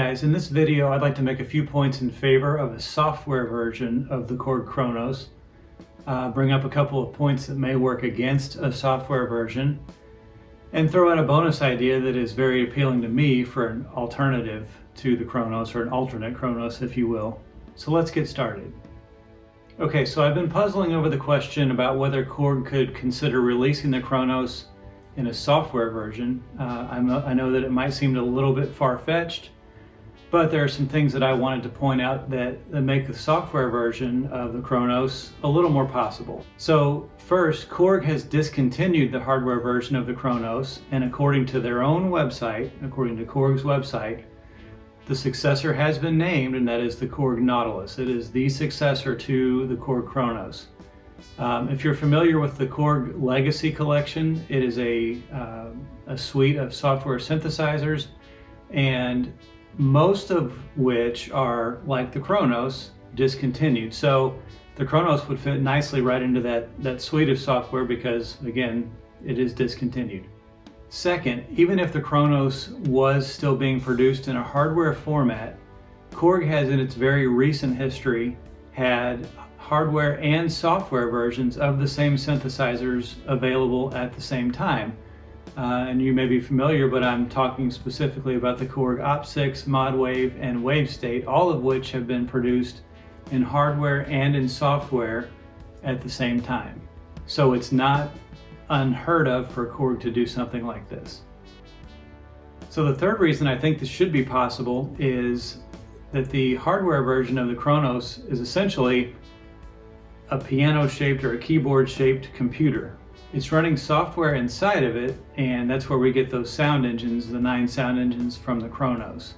guys, in this video I'd like to make a few points in favor of a software version of the KORG KRONOS, bring up a couple of points that may work against a software version, and throw out a bonus idea that is very appealing to me for an alternative to the KRONOS, or an alternate KRONOS if you will. So let's get started. Okay, so I've been puzzling over the question about whether KORG could consider releasing the KRONOS in a software version. I know that it might seem a little bit far-fetched, but there are some things that I wanted to point out that make the software version of the KRONOS a little more possible. So first, KORG has discontinued the hardware version of the KRONOS, and according to their own website, according to KORG's website, the successor has been named, and that is the KORG Nautilus. It is the successor to the KORG KRONOS. If you're familiar with the KORG Legacy Collection, it is a suite of software synthesizers, and most of which are, like the KRONOS, discontinued. So the KRONOS would fit nicely right into that suite of software because, again, it is discontinued. Second, even if the KRONOS was still being produced in a hardware format, KORG has in its very recent history had hardware and software versions of the same synthesizers available at the same time. And you may be familiar, but I'm talking specifically about the KORG Op6, ModWave, and WaveState, all of which have been produced in hardware and in software at the same time. So it's not unheard of for KORG to do something like this. So the third reason I think this should be possible is that the hardware version of the KRONOS is essentially a piano-shaped or a keyboard-shaped computer. It's running software inside of it, and that's where we get those sound engines, the 9 sound engines from the KRONOS.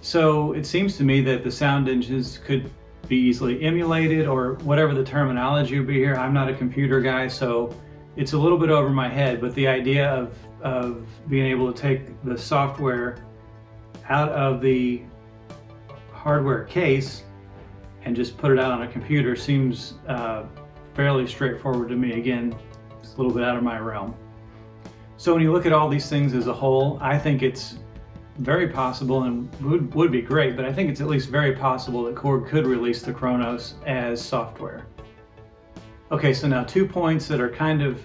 So it seems to me that the sound engines could be easily emulated, or whatever the terminology would be here. I'm not a computer guy, so it's a little bit over my head, but the idea of being able to take the software out of the hardware case and just put it out on a computer seems fairly straightforward to me. Again, it's a little bit out of my realm. So when you look at all these things as a whole, I think it's very possible, and would be great, but I think it's at least very possible that KORG could release the KRONOS as software. Okay, so now 2 points that are kind of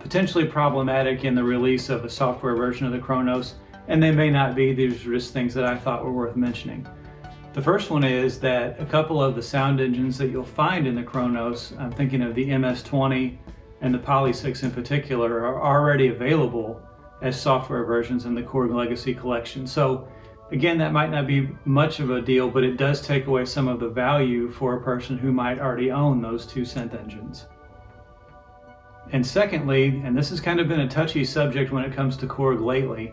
potentially problematic in the release of a software version of the KRONOS, and they may not be. These are just things that I thought were worth mentioning. The first one is that a couple of the sound engines that you'll find in the KRONOS, I'm thinking of the MS-20 and the Poly-6 in particular, are already available as software versions in the KORG Legacy Collection. So again, that might not be much of a deal, but it does take away some of the value for a person who might already own those 2 synth engines. And secondly, and this has kind of been a touchy subject when it comes to KORG lately,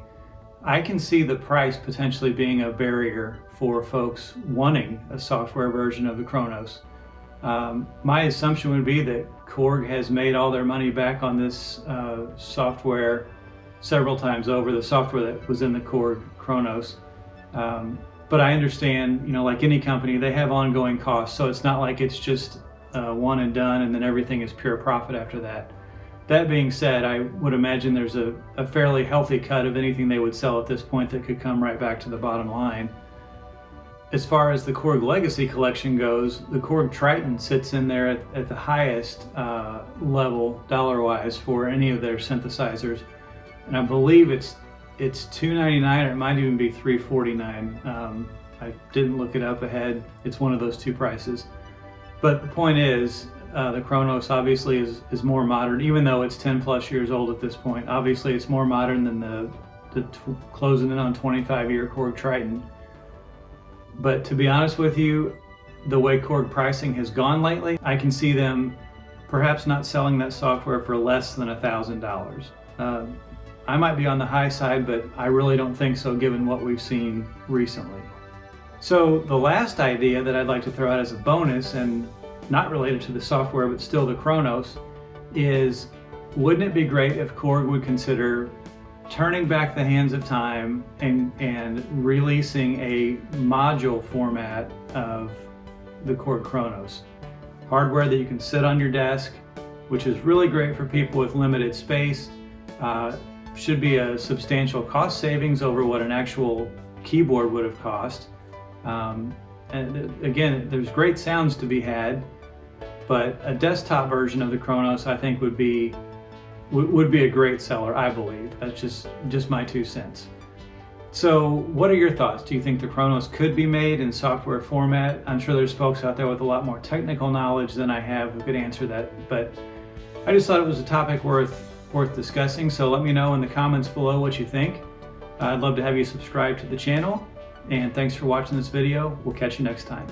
I can see the price potentially being a barrier for folks wanting a software version of the KRONOS. My assumption would be that KORG has made all their money back on this software several times over, the software that was in the KORG KRONOS. But I understand, like any company, they have ongoing costs, so it's not like it's just one and done and then everything is pure profit after that. That being said, I would imagine there's a fairly healthy cut of anything they would sell at this point that could come right back to the bottom line. As far as the KORG Legacy Collection goes, the KORG Triton sits in there at the highest level dollar-wise for any of their synthesizers, and I believe it's $299, or it might even be $349. I didn't look it up ahead. It's one of those 2 prices. But the point is, the KRONOS obviously is more modern, even though it's 10 plus years old at this point. Obviously it's more modern than the closing in on 25-year KORG Triton. But to be honest with you, the way KORG pricing has gone lately, I can see them perhaps not selling that software for less than $1,000. I might be on the high side, but I really don't think so given what we've seen recently. So the last idea that I'd like to throw out as a bonus, and not related to the software but still the KRONOS, is wouldn't it be great if KORG would consider turning back the hands of time and releasing a module format of the KORG KRONOS? Hardware that you can sit on your desk, which is really great for people with limited space. Should be a substantial cost savings over what an actual keyboard would have cost. And again, there's great sounds to be had, but a desktop version of the KRONOS I think would be a great seller, I believe. That's just my 2 cents. So what are your thoughts? Do you think the KRONOS could be made in software format? I'm sure there's folks out there with a lot more technical knowledge than I have who could answer that, but I just thought it was a topic worth discussing. So let me know in the comments below what you think. I'd love to have you subscribe to the channel, and thanks for watching this video. We'll catch you next time.